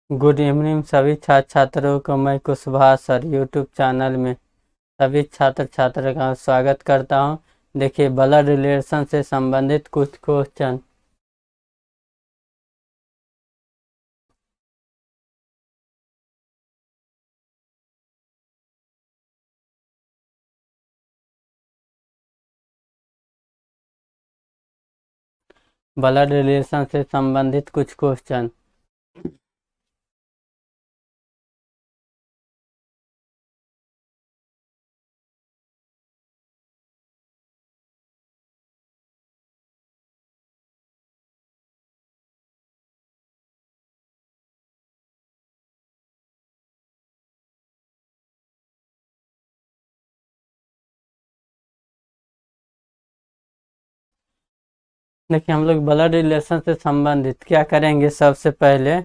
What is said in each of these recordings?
Good evening सभी छात्र छात्रों को मैं कुशवाहा सर यूट्यूब चैनल में सभी छात्र छात्रों का स्वागत करता हूं। देखिए, ब्लड रिलेशन से संबंधित कुछ क्वेश्चन। ब्लड रिलेशन से संबंधित कुछ क्वेश्चन। देखिए, हम लोग ब्लड रिलेशन से संबंधित क्या करेंगे। सबसे पहले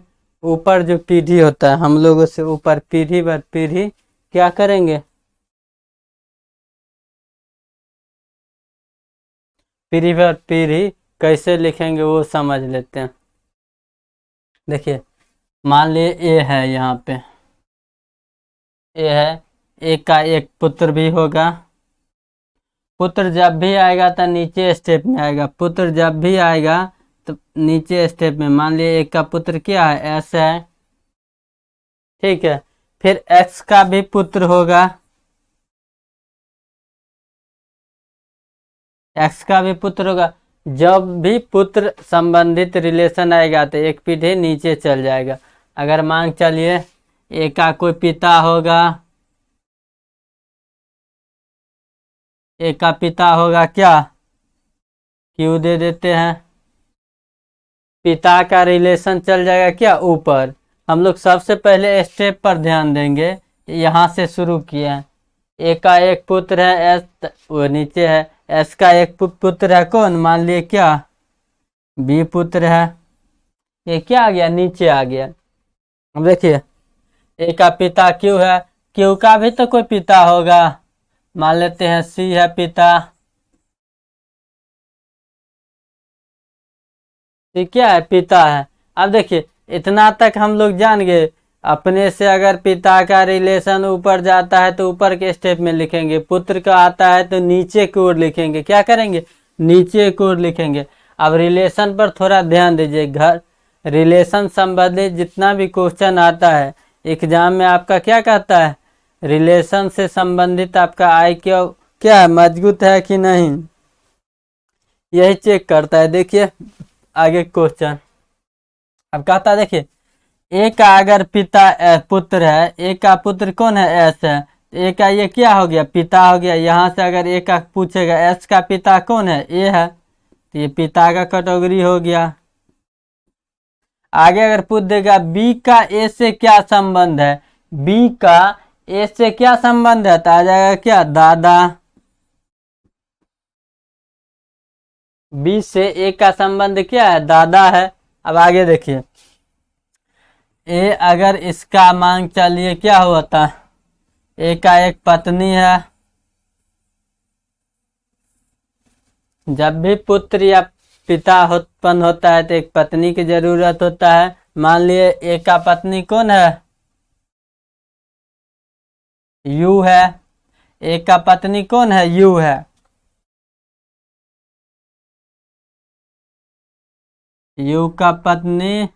ऊपर जो पीढ़ी होता है, हम लोगों से ऊपर पीढ़ी बर पीढ़ी क्या करेंगे, पीढ़ी पर पीढ़ी कैसे लिखेंगे वो समझ लेते हैं। देखिए, मान लिए ए है, यहाँ पे ए है, एक का एक पुत्र भी होगा। पुत्र जब भी आएगा तो नीचे स्टेप में आएगा, पुत्र जब भी आएगा तो नीचे स्टेप में। मान लिया एक का पुत्र क्या है, एस है, ठीक है। फिर एक्स का भी पुत्र होगा, एक्स का भी पुत्र होगा। जब भी पुत्र संबंधित रिलेशन आएगा तो एक पीढ़ी नीचे चल जाएगा। अगर मान चलिए ए का कोई पिता होगा, ए का पिता होगा क्या, क्यू दे देते हैं। पिता का रिलेशन चल जाएगा क्या, ऊपर। हम लोग सबसे पहले स्टेप पर ध्यान देंगे, यहाँ से शुरू किए हैं। ए का एक पुत्र है एस, वो नीचे है। एस का एक पुत्र है कौन, मान लिए क्या, बी पुत्र है। ये क्या आ गया, नीचे आ गया। अब देखिए, ए का पिता क्यू है, क्यू का भी तो कोई पिता होगा, मान लेते हैं सी है पिता। सी क्या है, पिता है। अब देखिए, इतना तक हम लोग जान गए। अपने से अगर पिता का रिलेशन ऊपर जाता है तो ऊपर के स्टेप में लिखेंगे, पुत्र का आता है तो नीचे की ओर लिखेंगे। क्या करेंगे, नीचे की ओर लिखेंगे। अब रिलेशन पर थोड़ा ध्यान दीजिए। घर रिलेशन संबंधित जितना भी क्वेश्चन आता है एग्जाम में, आपका क्या कहता है, रिलेशन से संबंधित आपका IQ क्या है, मजबूत है कि नहीं, यही चेक करता है। देखिए आगे क्वेश्चन। अब कहता है, देखिए, ए का अगर पिता पुत्र है, ए का पुत्र कौन है, एस है। ए का ये क्या हो गया, पिता हो गया। यहाँ से अगर ए का पूछेगा एस का पिता कौन है, ए है, तो ये पिता का कैटेगरी हो गया। आगे अगर पूछ देगा बी का ए से क्या संबंध है, बी का ए से क्या संबंध है, तो आ जाएगा क्या, दादा। बी से ए का संबंध क्या है, दादा है। अब आगे देखिए, ए अगर इसका मांग चलिए क्या हुआ था, ए का एक पत्नी है। जब भी पुत्र या पिता उत्पन्न होता है तो एक पत्नी की जरूरत होता है। मान लिए ए का पत्नी कौन है, यू है। ए का पत्नी कौन है, यू है। यू का पत्नी,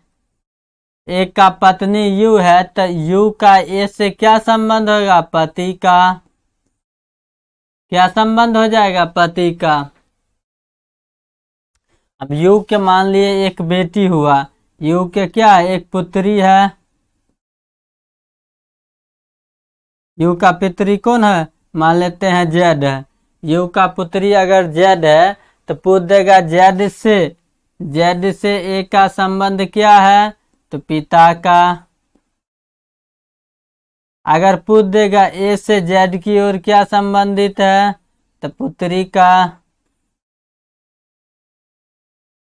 ए का पत्नी यू है, तो यू का ए से क्या संबंध होगा, पति का। क्या संबंध हो जाएगा, पति का। अब यू के मान लिए एक बेटी हुआ, यू के क्या है, एक पुत्री है। यू का पितरी कौन है, मान लेते हैं जेड है। यू का पुत्री अगर जेड है तो पूछ देगा जेड से, जेड से ए का संबंध क्या है, तो पिता का। अगर पूछ देगा ए से जेड की ओर क्या संबंधित है, तो पुत्री का।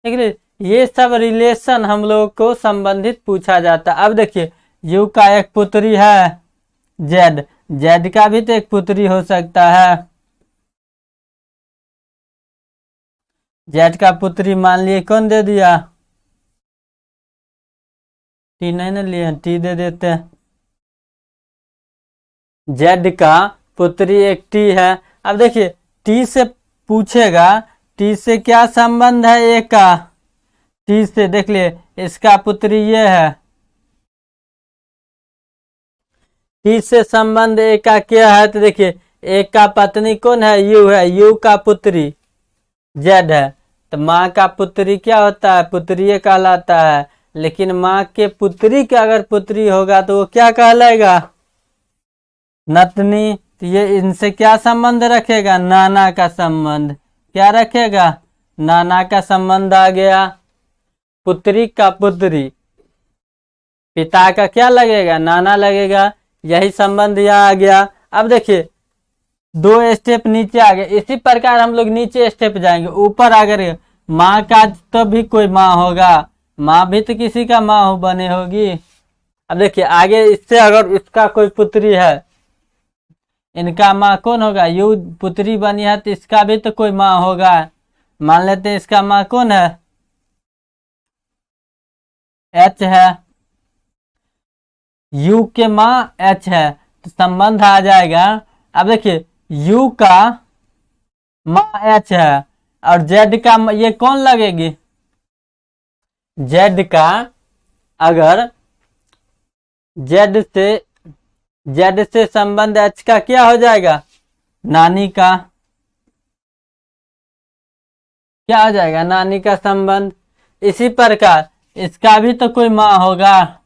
ठीक है, ये सब रिलेशन हम लोग को संबंधित पूछा जाता है। अब देखिए, यू का एक पुत्री है जेड, जेड का भी तो एक पुत्री हो सकता है। जेड का पुत्री मान लिए कौन दे दिया, टी नहीं ना लिए हैं, टी दे देते हैं। जेड का पुत्री एक टी है। अब देखिए टी से पूछेगा, टी से क्या संबंध है ए का, टी से देख लिए इसका पुत्री ये है, टी से संबंध ए का क्या है, तो देखिए ए का पत्नी कौन है, यू है, यू का पुत्री जेड है, तो माँ का पुत्री क्या होता है, पुत्री कहलाता है। लेकिन माँ के पुत्री का अगर पुत्री होगा तो वो क्या कहलाएगा, नतनी। तो ये इनसे क्या संबंध रखेगा, नाना का संबंध, क्या रखेगा, नाना का संबंध आ गया। पुत्री का पुत्री, पिता का क्या लगेगा, नाना लगेगा, यही संबंध यहाँ आ गया। अब देखिए 2 स्टेप नीचे आ गए, इसी प्रकार हम लोग नीचे स्टेप जाएंगे। ऊपर अगर माँ का तो भी कोई माँ होगा, माँ भी तो किसी का माँ हो बने होगी। अब देखिए आगे इससे अगर इसका कोई पुत्री है, इनका माँ कौन होगा, यू पुत्री बनी है तो इसका भी तो कोई माँ होगा। मान लेते हैं इसका माँ कौन है, एच है, यू के माँ एच है, तो संबंध आ जाएगा। अब देखिए यू का माँ एच है और जेड का ये कौन लगेगी, जेड का अगर जेड से संबंध एच का क्या हो जाएगा, नानी का, क्या हो जाएगा, नानी का संबंध। इसी प्रकार इसका भी तो कोई माँ होगा,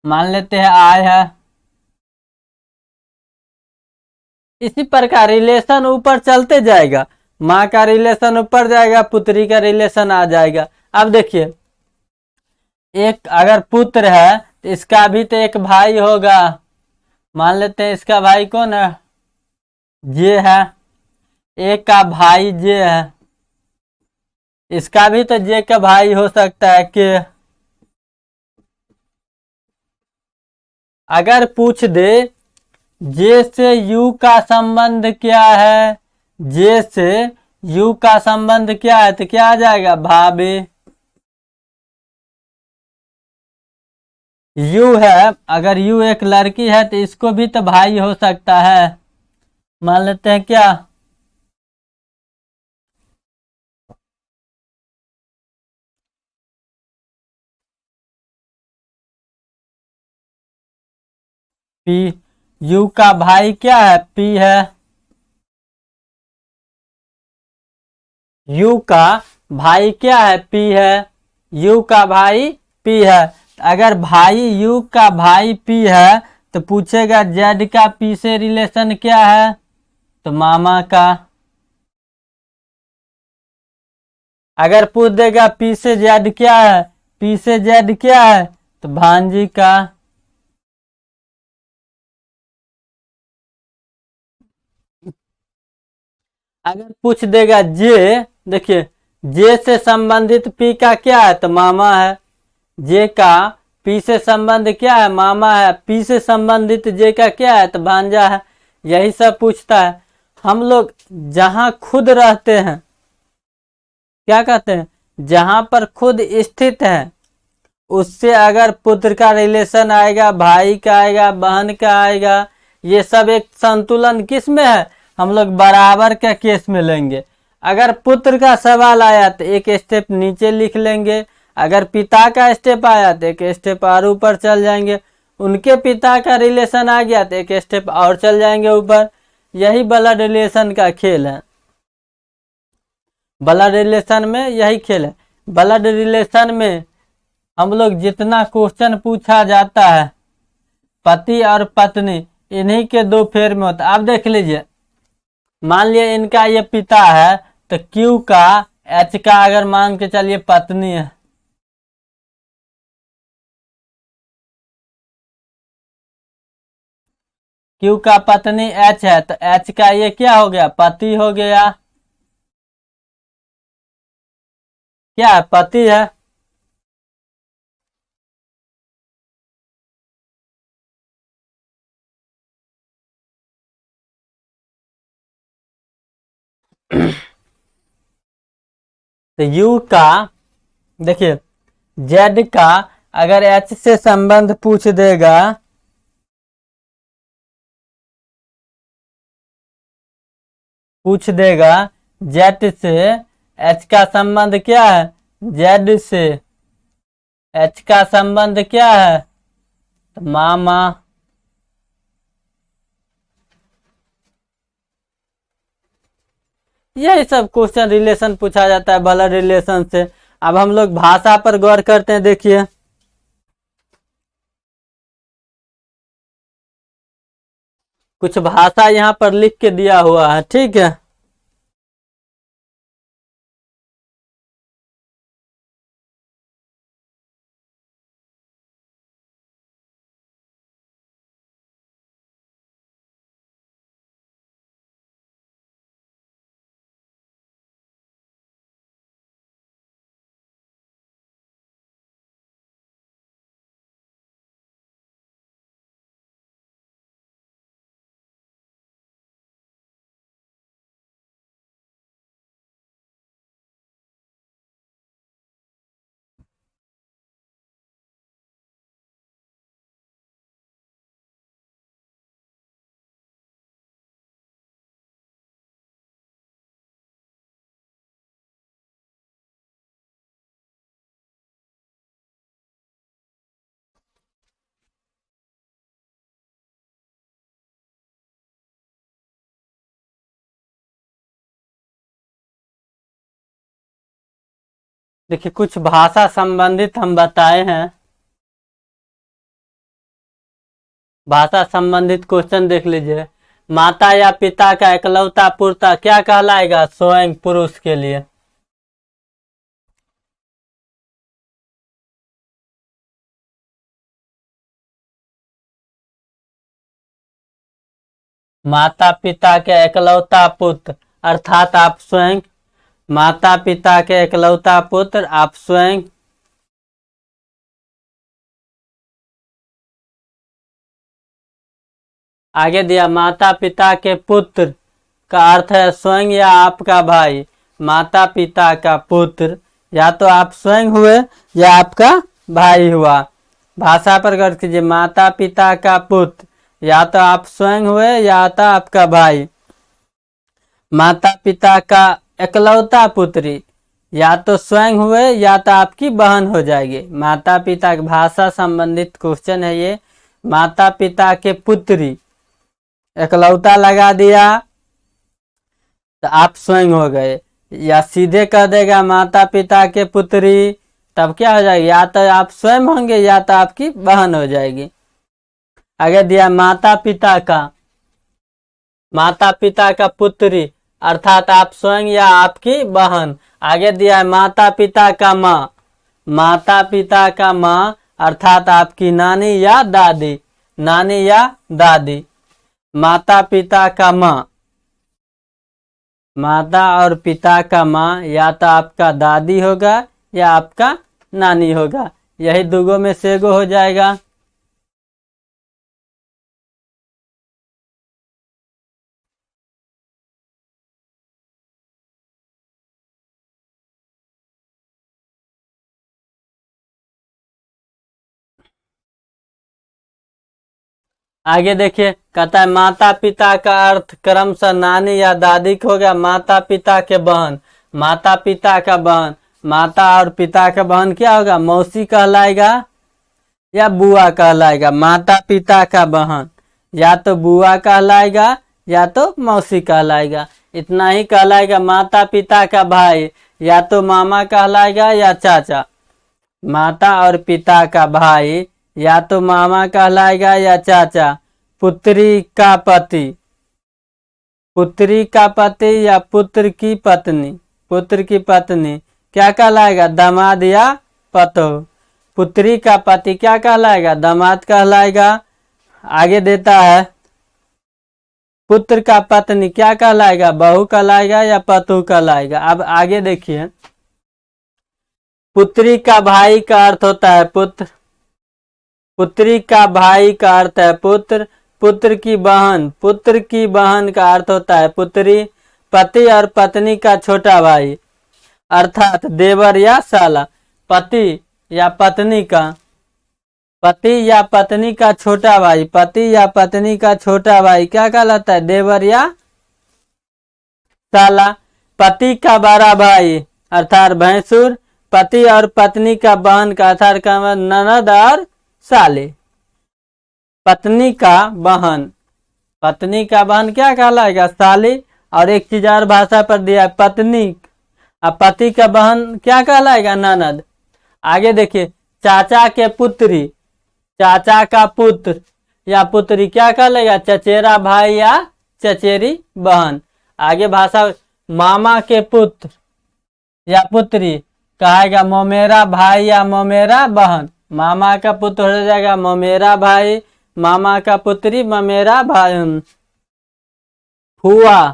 मान लेते हैं आय है। इसी प्रकार रिलेशन ऊपर चलते जाएगा, माँ का रिलेशन ऊपर जाएगा, पुत्री का रिलेशन आ जाएगा। अब देखिए एक अगर पुत्र है तो इसका भी तो एक भाई होगा, मान लेते हैं इसका भाई कौन है, जे है, एक का भाई जे है, इसका भी तो जे का भाई हो सकता है कि अगर पूछ दे जे से यू का संबंध क्या है, जे से यू का संबंध क्या है, तो क्या आ जाएगा, भाभी। यू है, अगर यू एक लड़की है तो इसको भी तो भाई हो सकता है, मान लेते हैं क्या, पी। यू का भाई क्या है, पी है, यू का भाई क्या है, पी है, यू का भाई पी है। अगर भाई यू का भाई पी है तो पूछेगा जेड का पी से रिलेशन क्या है, तो मामा का। अगर पूछ देगा पी से जेड क्या है, पी से जेड क्या है, तो भांजी का। अगर पूछ देगा जे, देखिए जे से संबंधित पी का क्या है, तो मामा है, जे का पी से संबंध क्या है, मामा है, पी से संबंधित जे का क्या है, तो भांजा है। यही सब पूछता है। हम लोग जहां खुद रहते हैं, क्या कहते हैं, जहां पर खुद स्थित है, उससे अगर पुत्र का रिलेशन आएगा, भाई का आएगा, बहन का आएगा, ये सब एक संतुलन किस में है, हम लोग बराबर का केस में लेंगे। अगर पुत्र का सवाल आया तो एक स्टेप नीचे लिख लेंगे, अगर पिता का स्टेप आया तो एक स्टेप और ऊपर चल जाएंगे, उनके पिता का रिलेशन आ गया तो एक स्टेप और चल जाएंगे ऊपर। यही ब्लड रिलेशन का खेल है, ब्लड रिलेशन में यही खेल है। ब्लड रिलेशन में हम लोग जितना क्वेश्चन पूछा जाता है, पति और पत्नी इन्हीं के दो फेर में होता है। आप देख लीजिए, मान लिया इनका ये पिता है तो क्यू का एच का अगर मान के चलिए पत्नी है, क्यू का पत्नी एच है तो एच का ये क्या हो गया, पति हो गया, क्या है, पति है। तो यू का देखिए जेड का अगर एच से संबंध पूछ देगा जेड से, एच का संबंध क्या है जेड से, एच का संबंध क्या है तो मामा। यही सब क्वेश्चन रिलेशन पूछा जाता है ब्लड रिलेशन से। अब हम लोग भाषा पर गौर करते हैं। देखिए कुछ भाषा यहाँ पर लिख के दिया हुआ है, ठीक है। देखिए कुछ भाषा संबंधित हम बताए हैं। भाषा संबंधित क्वेश्चन देख लीजिए। माता या पिता का इकलौता पुत्र क्या कहलाएगा स्वयं पुरुष के लिए। माता पिता के इकलौता पुत्र अर्थात आप स्वयं, माता पिता के इकलौता पुत्र आप स्वयं। आगे दिया माता पिता के पुत्र का अर्थ है स्वयं या आपका भाई। माता पिता का पुत्र या तो आप स्वयं हुए या आपका भाई हुआ। भाषा पर गौर कीजिए, माता पिता का पुत्र या तो आप स्वयं हुए या तो आपका भाई। माता पिता का इकलौता पुत्री या तो स्वयं हुए या तो आपकी बहन हो जाएगी। माता पिता की भाषा संबंधित क्वेश्चन है ये। माता पिता के पुत्री इकलौता लगा दिया तो आप स्वयं हो गए, या सीधे कह देगा माता पिता के पुत्री तब क्या हो जाएगी, या तो आप स्वयं होंगे या तो आपकी बहन हो जाएगी। आगे दिया माता पिता का पुत्री अर्थात आप स्वयं या आपकी बहन। आगे दिया है माता पिता का माँ, माता पिता का माँ अर्थात आपकी नानी या दादी, नानी या दादी। माता पिता का माँ, माता और पिता का माँ या तो आपका दादी होगा या आपका नानी होगा। यही दुगो में से एगो हो जाएगा। आगे देखिए कहता है माता पिता का अर्थ क्रमशः नानी या दादी को हो गया। माता पिता के बहन, माता पिता का बहन, माता और पिता का बहन क्या होगा मौसी कहलाएगा या बुआ कहलाएगा। माता पिता का बहन या तो बुआ कहलाएगा या तो मौसी कहलाएगा, इतना ही कहलाएगा। माता पिता का भाई या तो मामा कहलाएगा या चाचा। माता और पिता का भाई या तो मामा कहलाएगा या चाचा। पुत्री का पति, पुत्री का पति या पुत्र की पत्नी, पुत्र की पत्नी क्या कहलाएगा दामाद या पतोह। पुत्री का पति क्या कहलाएगा दामाद कहलाएगा। आगे देता है पुत्र का पत्नी क्या कहलाएगा बहू कहलाएगा या पतोह कहलाएगा। अब आगे देखिए पुत्री का भाई का अर्थ होता है पुत्र, पुत्री का भाई का अर्थ है पुत्र। पुत्र की बहन, पुत्र की बहन का अर्थ होता है पुत्री। पति और पत्नी का छोटा भाई अर्थात देवर या साला। पति या पत्नी का पति या पत्नी का छोटा भाई, पति या पत्नी का छोटा भाई क्या कहलाता है? देवर या साला। पति का बड़ा भाई अर्थात भैंसुर। पति और पत्नी का बहन का अर्थात का ननद और साले। पत्नी का बहन, पत्नी का बहन क्या कहलाएगा? साली। और एक चीज और भाषा पर दिया है पत्नी, अब पति का बहन क्या कहलाएगा? ननद। आगे देखिए, चाचा के पुत्री, चाचा का पुत्र या पुत्री क्या कहलाएगा? चचेरा भाई या चचेरी बहन। आगे भाषा, मामा के पुत्र या पुत्री कहेगा ममेरा भाई या ममेरा बहन। मामा का पुत्र हो जाएगा ममेरा भाई, मामा का पुत्री ममेरा भाई। फुआ,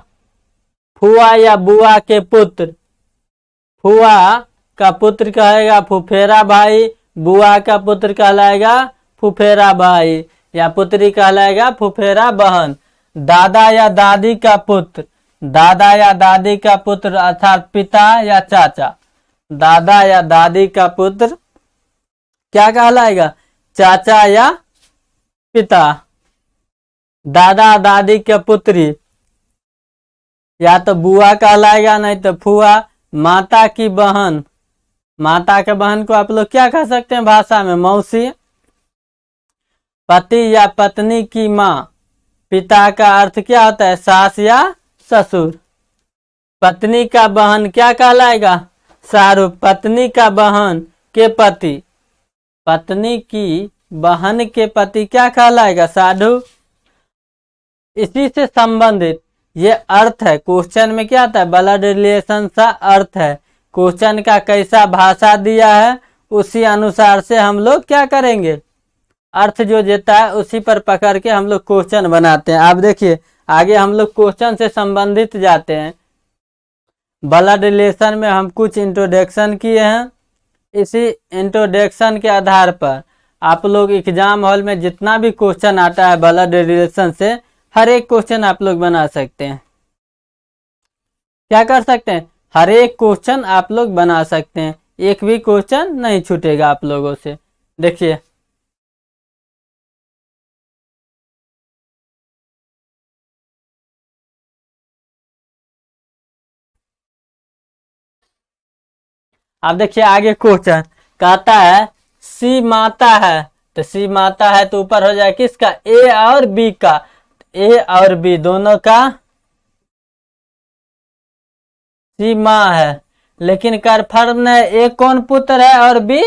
फुआ या बुआ के पुत्र, फुआ का पुत्र कहेगा फुफेरा भाई, बुआ का पुत्र कहलाएगा फुफेरा भाई या पुत्री कहलाएगा फुफेरा बहन। दादा या दादी का पुत्र, दादा या दादी का पुत्र अर्थात पिता या चाचा, दादा या दादी का पुत्र क्या कहलाएगा? चाचा या पिता। दादा दादी के पुत्री या तो बुआ कहलाएगा नहीं तो फुआ। माता की बहन, माता के बहन को आप लोग क्या कह सकते हैं भाषा में? मौसी। पति या पत्नी की माँ, पिता का अर्थ क्या होता है? सास या ससुर। पत्नी का बहन क्या कहलाएगा? सारू। पत्नी का बहन के पति, पत्नी की बहन के पति क्या कहलाएगा? साधु। इसी से संबंधित ये अर्थ है, क्वेश्चन में क्या आता है? ब्लड रिलेशन सा अर्थ है। क्वेश्चन का कैसा भाषा दिया है उसी अनुसार से हम लोग क्या करेंगे, अर्थ जो देता है उसी पर पकड़ के हम लोग क्वेश्चन बनाते हैं। आप देखिए आगे हम लोग क्वेश्चन से संबंधित जाते हैं। ब्लड रिलेशन में हम कुछ इंट्रोडक्शन किए हैं, इसी इंट्रोडक्शन के आधार पर आप लोग एग्जाम हॉल में जितना भी क्वेश्चन आता है ब्लड रिलेशन से, हर एक क्वेश्चन आप लोग बना सकते हैं। क्या कर सकते हैं? हर एक क्वेश्चन आप लोग बना सकते हैं, एक भी क्वेश्चन नहीं छूटेगा आप लोगों से। देखिए अब देखिए आगे क्वेश्चन कहता है सी माता है, तो सी माता है तो ऊपर हो जाए किसका? ए और बी का। ए और बी दोनों का सी माँ है, लेकिन कन्फर्म है ए कौन पुत्र है और बी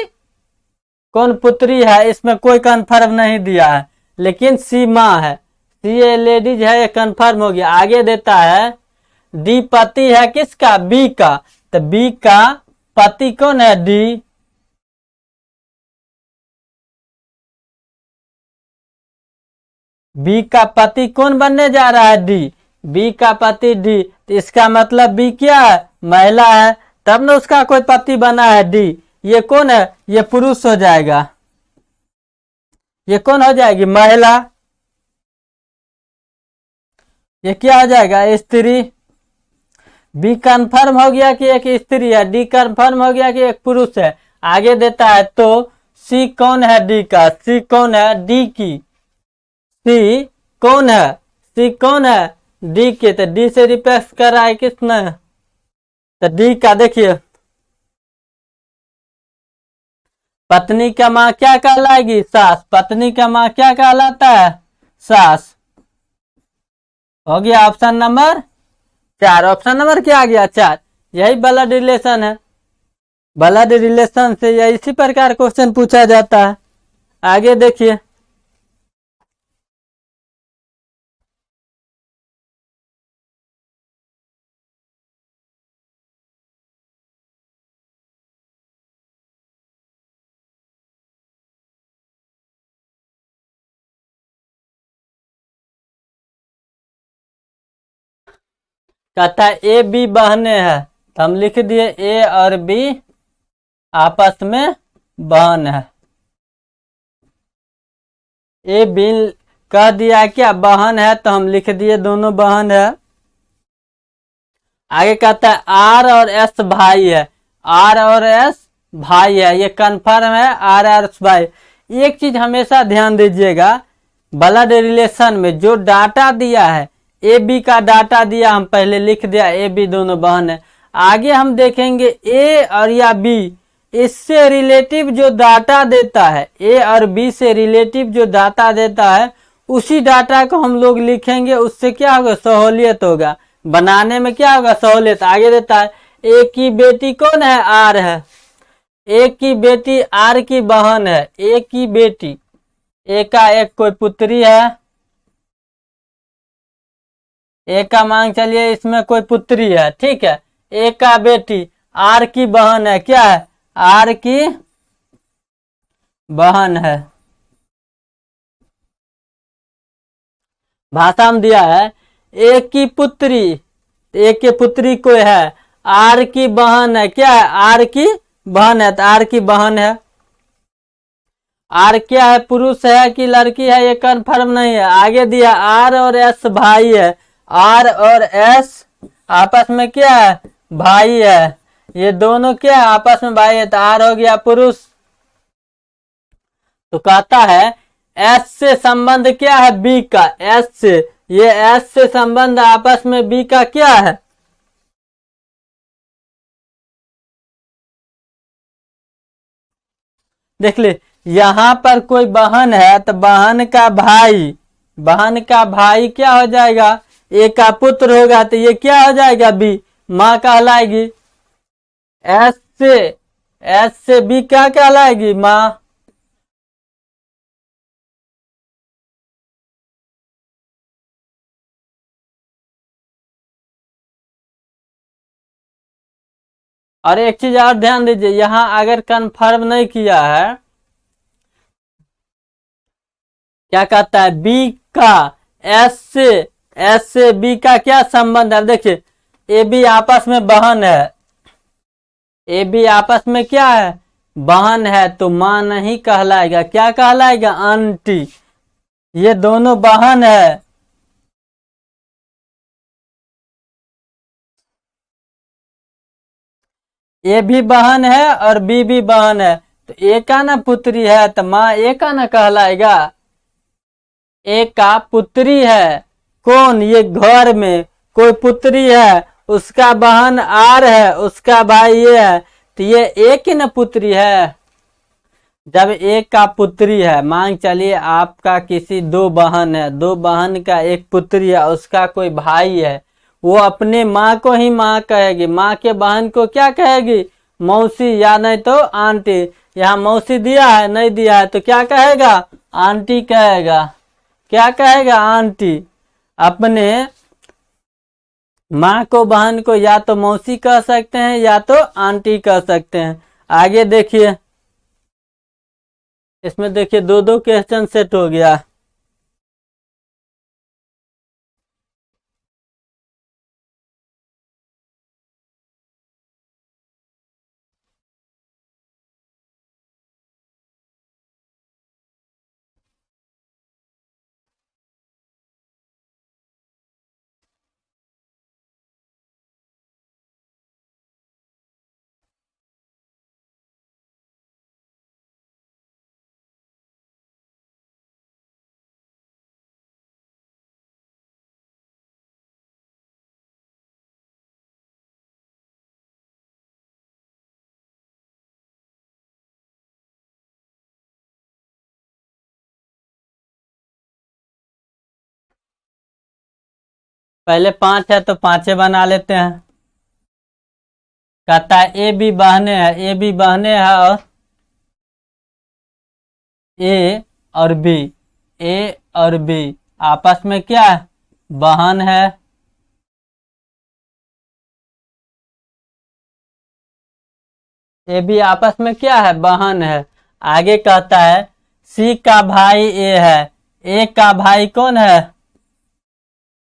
कौन पुत्री है, इसमें कोई कन्फर्म नहीं दिया है, लेकिन सी माँ है। सी ए लेडीज है, ये कन्फर्म हो गया। आगे देता है डी पति है किसका? बी का। तो बी का पति कौन है? डी। बी का पति कौन बनने जा रहा है? डी। बी का पति डी, तो इसका मतलब बी क्या है? महिला है, तब ना उसका कोई पति बना है डी। ये कौन है? ये पुरुष हो जाएगा। ये कौन हो जाएगी? महिला। ये क्या हो जाएगा? स्त्री। बी कंफर्म हो गया कि एक स्त्री है, डी कंफर्म हो गया कि एक पुरुष है। आगे देता है तो सी कौन है? डी का। सी कौन है? डी की। सी कौन है? सी कौन है? डी के। तो डी से रिप्लेस कर रहा है किसने? तो डी का। देखिए पत्नी का माँ क्या कहलाएगी? सास। पत्नी का माँ क्या कहलाता है? सास। हो गया ऑप्शन नंबर 4। ऑप्शन नंबर क्या आ गया? 4। यही ब्लड रिलेशन है। ब्लड रिलेशन से या इसी प्रकार क्वेश्चन पूछा जाता है। आगे देखिए कहता है ए बी बहने हैं, तो हम लिख दिए ए और बी आपस में बहन है। ए बी कह दिया क्या? बहन है, तो हम लिख दिए दोनों बहन है। आगे कहता है आर और एस भाई है। आर और एस भाई है, ये कन्फर्म है। आर और एस भाई, एक चीज हमेशा ध्यान दीजिएगा, ब्लड रिलेशन में जो डाटा दिया है, ए बी का डाटा दिया, हम पहले लिख दिया ए बी दोनों बहन है। आगे हम देखेंगे ए और या बी, इससे रिलेटिव जो डाटा देता है, ए और बी से रिलेटिव जो डाटा देता है, उसी डाटा को हम लोग लिखेंगे। उससे क्या होगा, सहूलियत होगा बनाने में, क्या होगा सहूलियत। आगे देता है ए की बेटी कौन है, आर है। ए की बेटी आर की बहन है। ए की बेटी, ए का एक कोई पुत्री है, ए का मांग चलिए इसमें कोई पुत्री है, ठीक है। ए का बेटी आर की बहन है, क्या है, आर की बहन है। भाषा में दिया है ए की पुत्री, ए की पुत्री कोई है, आर की बहन है, क्या है, आर की बहन है, तो आर की बहन है। आर क्या है, पुरुष है कि लड़की है, ये कन्फर्म नहीं है। आगे दिया आर और एस भाई है, आर और एस आपस में क्या है, भाई है। ये दोनों क्या है, आपस में भाई है, तो आर हो गया पुरुष। तो कहता है एस से संबंध क्या है, बी का, एस से, ये एस से संबंध आपस में बी का क्या है, देख ले। यहां पर कोई बहन है तो बहन का भाई, बहन का भाई क्या हो जाएगा, ए का पुत्र होगा, तो ये क्या हो जाएगा, बी, माँ कहलाएगी। एस से बी क्या कहलाएगी, माँ। और एक चीज और ध्यान दीजिए, यहां अगर कंफर्म नहीं किया है, क्या कहता है, बी का एस से बी का क्या संबंध है। देखिए ए बी आपस में बहन है, ए बी आपस में क्या है, बहन है, तो मां नहीं कहलाएगा, क्या कहलाएगा, आंटी। ये दोनों बहन है, ए भी बहन है और बी भी बहन है, तो ए का ना पुत्री है, तो माँ ए का ना कहलाएगा। ए का पुत्री है, कौन, ये घर में कोई पुत्री है, उसका बहन आर है, उसका भाई ये है, तो ये ए की ना पुत्री है। जब एक का पुत्री है, मान चलिए आपका किसी दो बहन है, दो बहन का एक पुत्री है, उसका कोई भाई है, वो अपने माँ को ही माँ कहेगी, माँ के बहन को क्या कहेगी, मौसी, या नहीं तो आंटी। यहाँ मौसी दिया है, नहीं दिया है तो क्या कहेगा, आंटी कहेगा, क्या कहेगा, आंटी। अपने माँ को बहन को या तो मौसी कह सकते हैं या तो आंटी कह सकते हैं। आगे देखिए, इसमें देखिए दो दो क्वेश्चन सेट हो गया। पहले 5 है तो 5 बना लेते हैं। कहता है ए बी बहने है, ए बी बहने है और ए और बी, ए और बी आपस में क्या है, बहन है। ए बी आपस में क्या है, बहन है। आगे कहता है सी का भाई ए है, ए का भाई कौन है,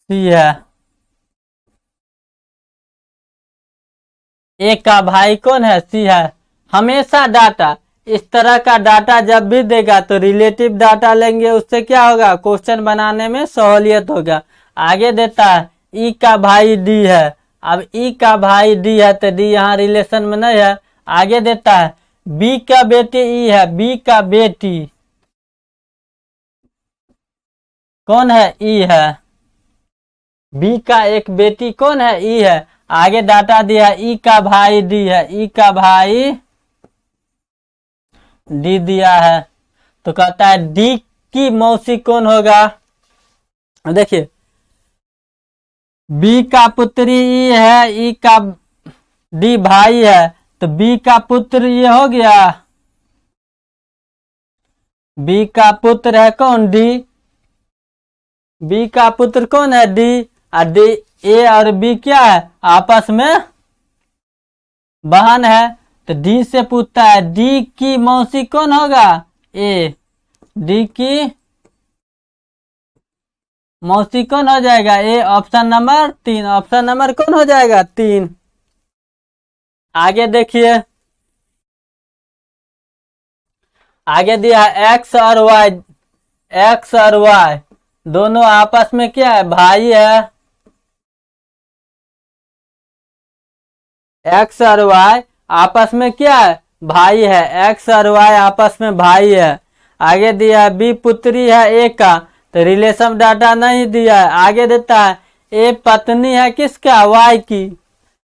सी है। ए का भाई कौन है, सी है। हमेशा डाटा इस तरह का डाटा जब भी देगा तो रिलेटिव डाटा लेंगे, उससे क्या होगा, क्वेश्चन बनाने में सहूलियत होगा। आगे देता है ई का भाई डी है, अब ई का भाई डी है तो डी यहाँ रिलेशन में नहीं है। आगे देता है बी का बेटी ई है, बी का बेटी, कौन है? ई है। बी का एक बेटी कौन है? ई है। आगे डाटा दिया है ई का भाई डी है, ई का भाई डी दिया है। तो कहता है डी की मौसी कौन होगा? देखिए बी का पुत्री ई है, ई का डी भाई है, तो बी का पुत्र ये हो गया। बी का पुत्र है कौन? डी। बी का पुत्र कौन है? डी। और डी ए और बी क्या है? आपस में बहन है। तो डी से पूछता है डी की मौसी कौन होगा? ए। डी की मौसी कौन हो जाएगा? A. Option number 3। Option number कौन हो जाएगा? 3। आगे देखिए, आगे दिया है एक्स और वाई। एक्स और वाई दोनों आपस में क्या है? भाई है। एक्स और वाई आपस में क्या है? भाई है। एक्स और वाई आपस में भाई है। आगे दिया है बी पुत्री है ए का, तो रिलेशन डाटा नहीं दिया है। आगे देता है ए पत्नी है किसका? वाई की।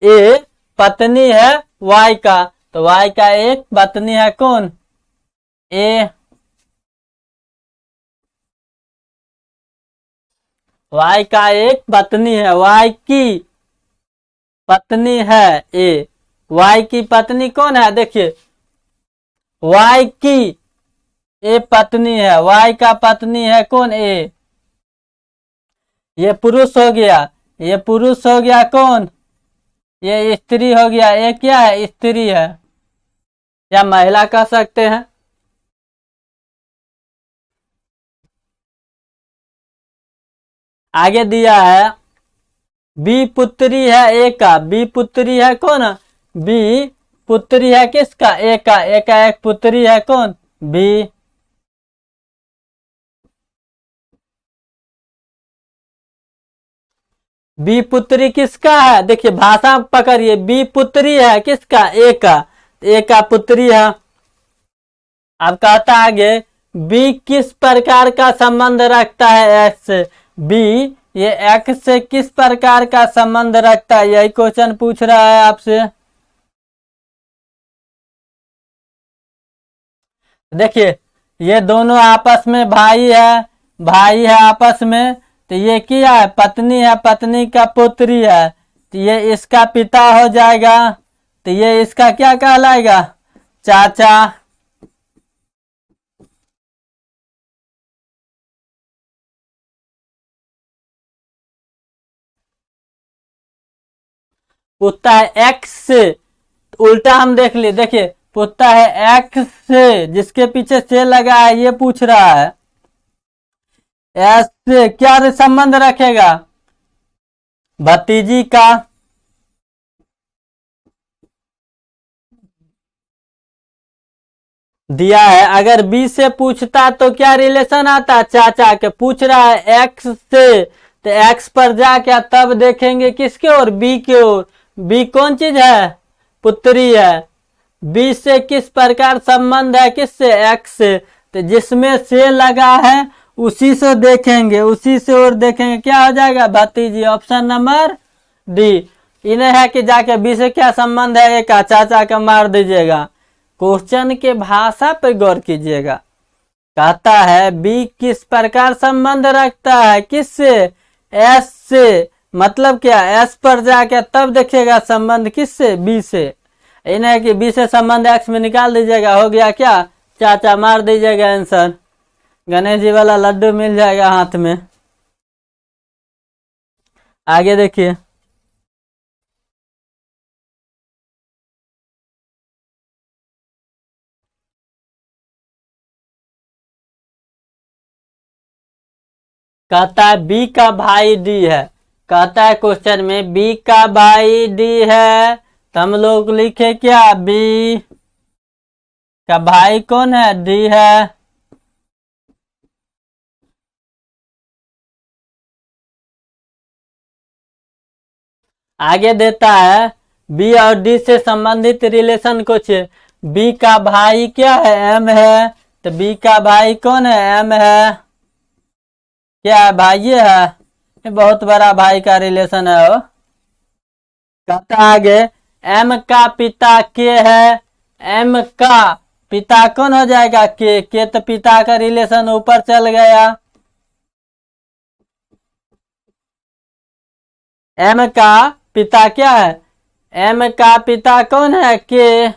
ए पत्नी है वाई का, तो वाई का एक पत्नी है कौन? ए। वाई का एक पत्नी है, वाई की पत्नी है ए। वाई की पत्नी कौन है? देखिए वाई की ए पत्नी है, वाई का पत्नी है कौन? ए। ये पुरुष हो गया, ये पुरुष हो गया कौन? ये स्त्री हो गया। ये क्या है? स्त्री है या महिला कह सकते हैं। आगे दिया है बी पुत्री है ए का। बी पुत्री है कौन? बी पुत्री है किसका? ए का। ए का एक पुत्री है कौन? बी। बी पुत्री किसका है? देखिए भाषा पकड़िए, बी पुत्री है किसका? ए का। ए का पुत्री है। अब कहता आगे बी किस प्रकार का संबंध रखता है एक्स से? बी ये एक्स से किस प्रकार का संबंध रखता है? यही क्वेश्चन पूछ रहा है आपसे। देखिए ये दोनों आपस में भाई है, भाई है आपस में। तो ये क्या है? पत्नी है, पत्नी का पुत्री है, तो ये इसका पिता हो जाएगा। तो ये इसका क्या कहलाएगा? चाचा। पूछता है एक्स से, उल्टा हम देख लिए। देखिए पूछता है एक्स से, जिसके पीछे से लगा है ये पूछ रहा है। एस से क्या संबंध रखेगा? भतीजी का। दिया है। अगर बी से पूछता तो क्या रिलेशन आता? चाचा के। पूछ रहा है एक्स से, तो एक्स पर जाके तब देखेंगे किसके ओर? बी के ओर। बी कौन चीज है? पुत्री है। बी से किस प्रकार संबंध है? किससे? एक्स से। तो जिसमें से लगा है उसी से देखेंगे, उसी से और देखेंगे। क्या हो जाएगा? भतीजी। Option number D. इन्हें है कि जाके बी से क्या संबंध है? एक चाचा का मार दीजिएगा। क्वेश्चन के भाषा पर गौर कीजिएगा। कहता है बी किस प्रकार संबंध रखता है? किससे? एस से। मतलब क्या? एस पर जाके तब देखिएगा संबंध किससे? बी से। इन्हें कि बी से संबंध एक्स में निकाल दीजिएगा। हो गया क्या? चाचा। मार दीजिएगा आंसर। गणेश जी वाला लड्डू मिल जाएगा हाथ में। आगे देखिए, कहता है बी का भाई डी है। कहता है क्वेश्चन में बी का भाई डी है, तो हम लोग लिखे क्या? बी का भाई कौन है? डी है। आगे देता है बी और डी से संबंधित रिलेशन कुछ। बी का भाई क्या है? एम है। तो बी का भाई कौन है? एम है। क्या है? भाई है, ये बहुत बड़ा भाई का रिलेशन है वो। कहता है आगे, एम का पिता के है। एम का पिता कौन हो जाएगा? के तो पिता का रिलेशन ऊपर चल गया। एम का पिता क्या है? एम का पिता कौन है? के।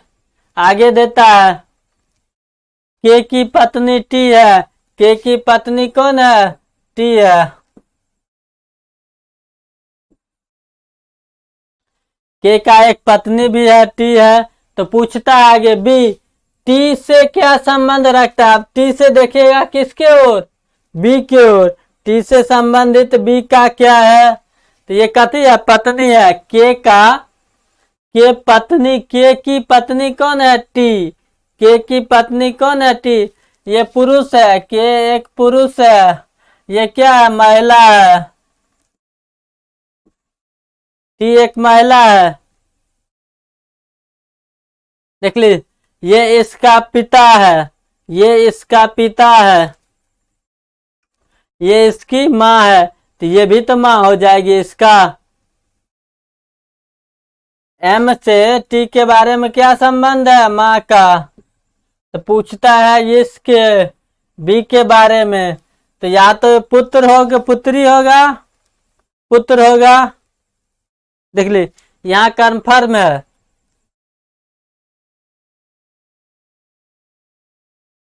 आगे देता है के की पत्नी टी है। के की पत्नी कौन है? टी है। के का एक पत्नी भी है, टी है। तो पूछता है आगे बी, टी से क्या संबंध रखता है? अब टी से देखिएगा किसके ओर? बी के ओर। टी से संबंधित बी का क्या है? तो ये कथी है? पत्नी है। के पत्नी, के की पत्नी कौन है? टी। के की पत्नी कौन है? टी। ये पुरुष है, के एक पुरुष है। ये क्या है? महिला है। टी एक महिला है। देख ली, ये इसका पिता है, ये इसका पिता है, ये इसकी माँ है। तो ये भी तो माँ हो जाएगी इसका। एम से टी के बारे में क्या संबंध है? माँ का। तो पूछता है इसके बी के बारे में, तो या तो पुत्र होगा, पुत्री होगा, पुत्र होगा। देख ली, यहाँ कन्फर्म है।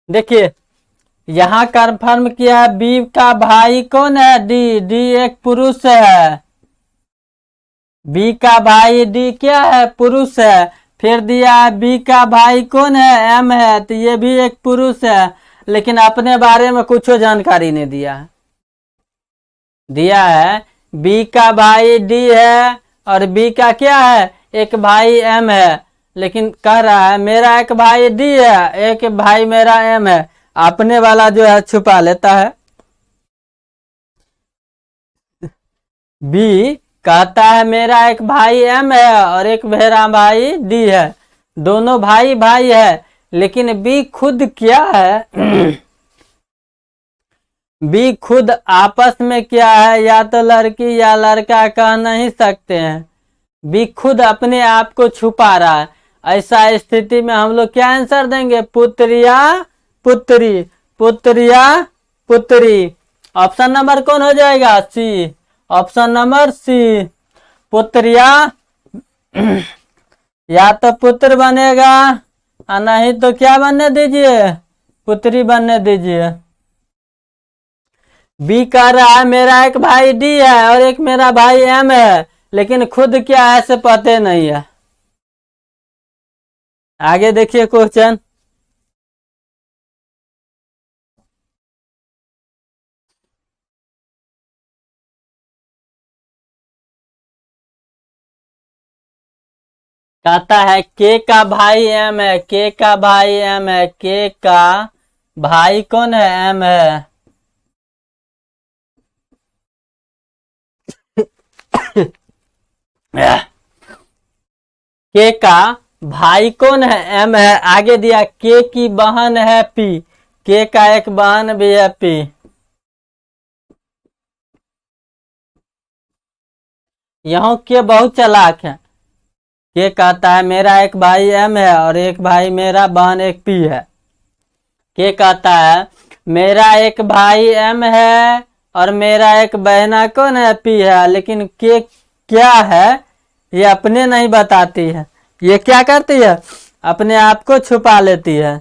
देखिए यहाँ कन्फर्म किया है, बी का भाई कौन है? डी। डी एक पुरुष है। बी का भाई डी क्या है? पुरुष है। फिर दिया है बी का भाई कौन है? एम है। तो ये भी एक पुरुष है, लेकिन अपने बारे में कुछ जानकारी नहीं दिया है। दिया है बी का भाई डी है और बी का क्या है? एक भाई एम है, लेकिन कह रहा है मेरा एक भाई डी है, एक भाई मेरा एम है। अपने वाला जो है छुपा लेता है। बी कहता है मेरा एक भाई एम है और एक मेरा भाई डी है, दोनों भाई भाई है। लेकिन बी खुद क्या है? बी खुद आपस में क्या है? या तो लड़की या लड़का कह नहीं सकते हैं। बी खुद अपने आप को छुपा रहा है। ऐसा स्थिति में हम लोग क्या आंसर देंगे? पुत्र या पुत्री, पुत्र या पुत्री। ऑप्शन नंबर कौन हो जाएगा? सी। ऑप्शन नंबर सी, पुत्र या तो पुत्र बनेगा और नहीं तो क्या बनने दीजिए? पुत्री बनने दीजिए। बी कह रहा है मेरा एक भाई डी है और एक मेरा भाई एम है, लेकिन खुद क्या है से पते नहीं है। आगे देखिए क्वेश्चन। कहता है के का भाई एम है, के का भाई एम है, के का भाई कौन है? एम है। के का भाई कौन है? एम है। आगे दिया के की बहन है पी, के का एक बहन भी है पी। यहाँ के बहुत चालाक है। के कहता है मेरा एक भाई एम है और एक भाई मेरा बहन एक पी है। के कहता है मेरा एक भाई एम है और मेरा एक बहना कौन है? पी है। लेकिन के क्या है ये अपने नहीं बताती है। ये क्या करती है? अपने आप को छुपा लेती है।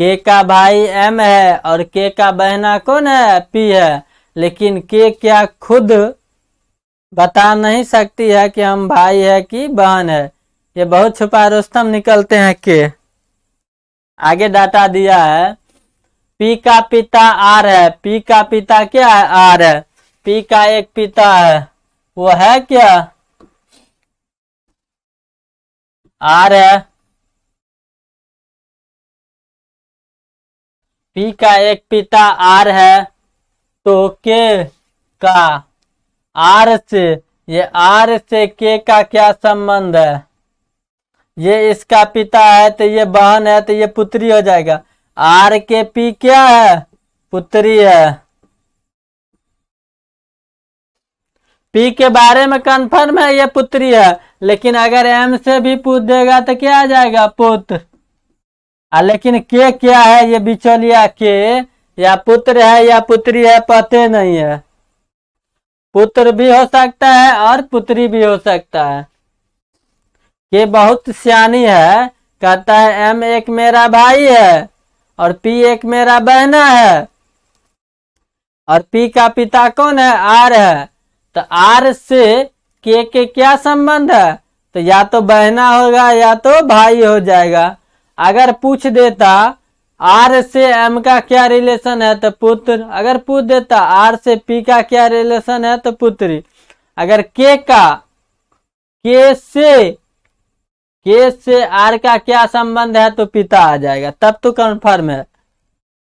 के का भाई एम है और के का बहना कौन है? पी है। लेकिन के क्या खुद बता नहीं सकती है कि हम भाई है कि बहन है। ये बहुत छुपा रुस्तम निकलते हैं के। आगे डाटा दिया है पी का पिता आर है। पी का पिता क्या है? आर है। पी का एक पिता है, वो है क्या? आर है। पी का एक पिता आर है, तो के का आर से, ये आर से के का क्या संबंध है? ये इसका पिता है तो ये बहन है, तो ये पुत्री हो जाएगा। आर के पी क्या है? पुत्री है। पी के बारे में कंफर्म है ये पुत्री है, लेकिन अगर एम से भी पूछ देगा तो क्या आ जाएगा, पुत्र। लेकिन के क्या है, ये बिचौलिया के या पुत्र है या पुत्री है पते नहीं है। पुत्र भी हो सकता है और पुत्री भी हो सकता है। के बहुत सियानी है, कहता है एम एक मेरा भाई है और पी एक मेरा बहना है, और पी का पिता कौन है, आर है। तो आर से के क्या संबंध है, तो या तो बहना होगा या तो भाई हो जाएगा। अगर पूछ देता आर से एम का क्या रिलेशन है तो पुत्र, अगर पूछ देता आर से पी का क्या रिलेशन है तो पुत्री। अगर के से आर का क्या संबंध है तो पिता आ जाएगा, तब तो कंफर्म है।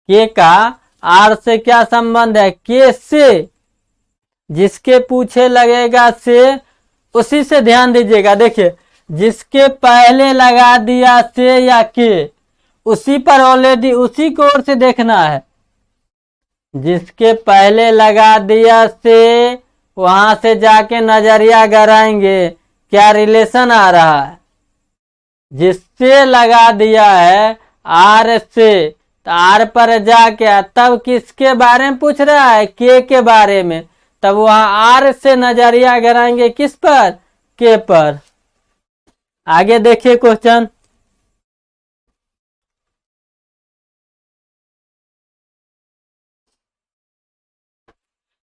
के का आर से क्या संबंध है, के से, जिसके पूछे लगेगा से, उसी से ध्यान दीजिएगा। देखिए जिसके पहले लगा दिया से या के, उसी पर ऑलरेडी उसी को ओर से देखना है। जिसके पहले लगा दिया से, वहां से जाके नजरिया गड़ाएंगे क्या रिलेशन आ रहा है। जिससे लगा दिया है आर से, तो आर पर जाके तब किसके बारे में पूछ रहा है, के बारे में, तब वहां आर से नजरिया गड़ाएंगे किस पर, के पर। आगे देखिए क्वेश्चन।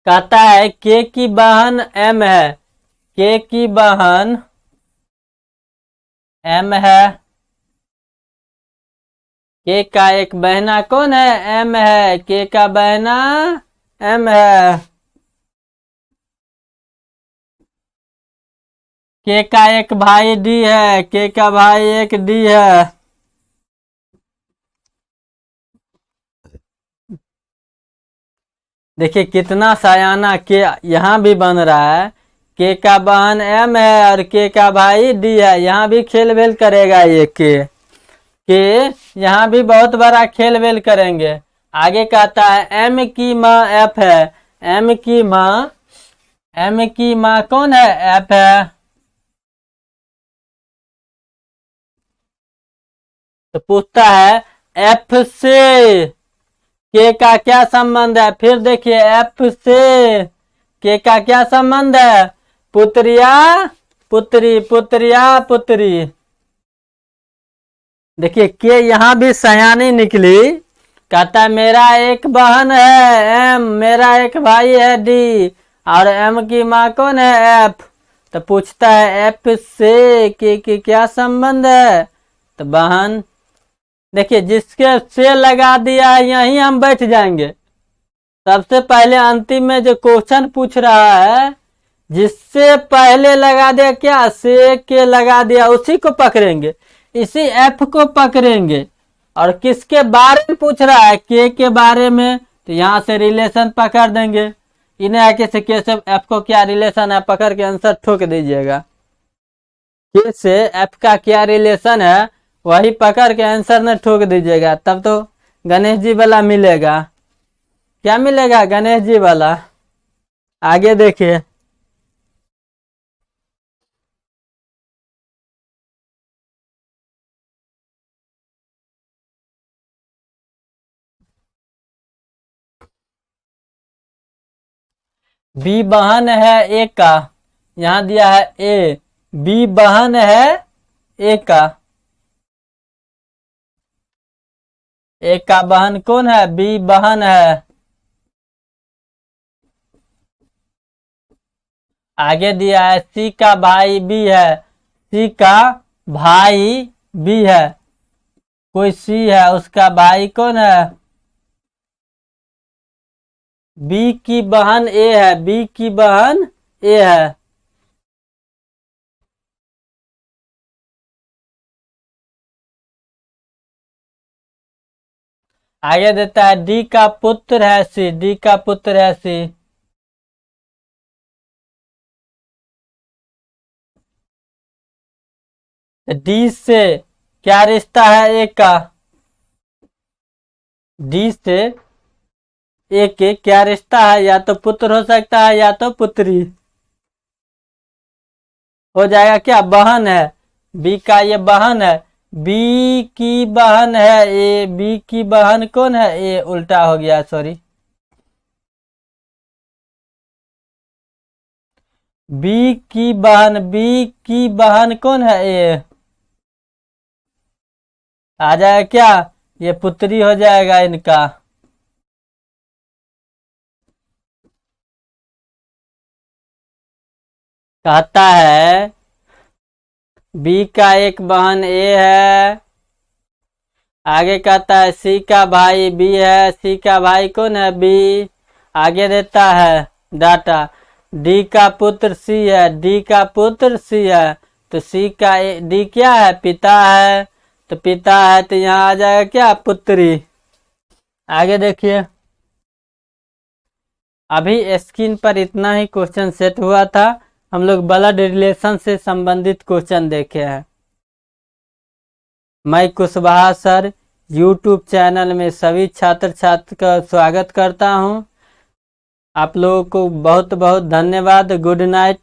कहता है के की बहन एम है, के की बहन एम है, के का एक बहना कौन है, एम है, के का बहना एम है। के का एक भाई डी है, के का भाई एक डी है। देखिए कितना सायाना के यहाँ भी बन रहा है। के का बहन एम है और के का भाई डी है, यहाँ भी खेल वेल करेगा ये के यहाँ भी बहुत बड़ा खेल वेल करेंगे। आगे कहता है एम की माँ एफ है, एम की माँ कौन है, एफ है। तो पूछता है एफ से के का क्या संबंध है। फिर देखिए एफ से के का क्या संबंध है, पुत्रिया पुत्री, पुत्रिया पुत्री। देखिए के यहाँ भी सयानी निकली। कहता है मेरा एक बहन है एम, मेरा एक भाई है डी, और एम की माँ कौन है, एफ। तो पूछता है एफ से के क्या संबंध है, तो बहन। देखिए जिसके से लगा दिया है यहीं हम बैठ जाएंगे। सबसे पहले अंतिम में जो क्वेश्चन पूछ रहा है, जिससे पहले लगा दिया क्या, से के लगा दिया, उसी को पकड़ेंगे, इसी एफ को पकड़ेंगे। और किसके बारे में पूछ रहा है, के बारे में, तो यहाँ से रिलेशन पकड़ देंगे। इन्हें आके से के से एफ को क्या रिलेशन है पकड़ के आंसर ठोक दीजिएगा। के से एफ का क्या रिलेशन है वही पकड़ के आंसर न ठोक दीजिएगा, तब तो गणेश जी वाला मिलेगा। क्या मिलेगा, गणेश जी वाला। आगे देखिए। बी बहन है ए का, यहाँ दिया है ए, बी बहन है ए का। ए का बहन कौन है, बी बहन है। आगे दिया है सी का भाई बी है, सी का भाई बी है। कोई सी है उसका भाई कौन है, बी की बहन ए है, बी की बहन ए है। आगे देता है डी का पुत्र है सी, डी का पुत्र है सी। डी से क्या रिश्ता है ए का, डी से ए के क्या रिश्ता है, या तो पुत्र हो सकता है या तो पुत्री। हो जाएगा क्या, बहन है, बी का ये बहन है, बी की बहन है ए, बी की बहन कौन है, ए, उल्टा हो गया सॉरी, बी की बहन कौन है, ए, आ जाएगा क्या, ये पुत्री हो जाएगा इनका। कहता है बी का एक बहन ए है, आगे कहता है सी का भाई बी है, सी का भाई कौन है, बी, आगे देता है डाटा, डी का पुत्र सी है, डी का पुत्र सी है, तो सी का डी क्या है, पिता है, तो पिता है तो यहाँ आ जाएगा क्या, पुत्री। आगे देखिए, अभी स्क्रीन पर इतना ही क्वेश्चन सेट हुआ था, हम लोग ब्लड रिलेशन से संबंधित क्वेश्चन देखे हैं। मैं कुशवाहा सर यूट्यूब चैनल में सभी छात्र छात्र का स्वागत करता हूं। आप लोगों को बहुत बहुत धन्यवाद। Good night.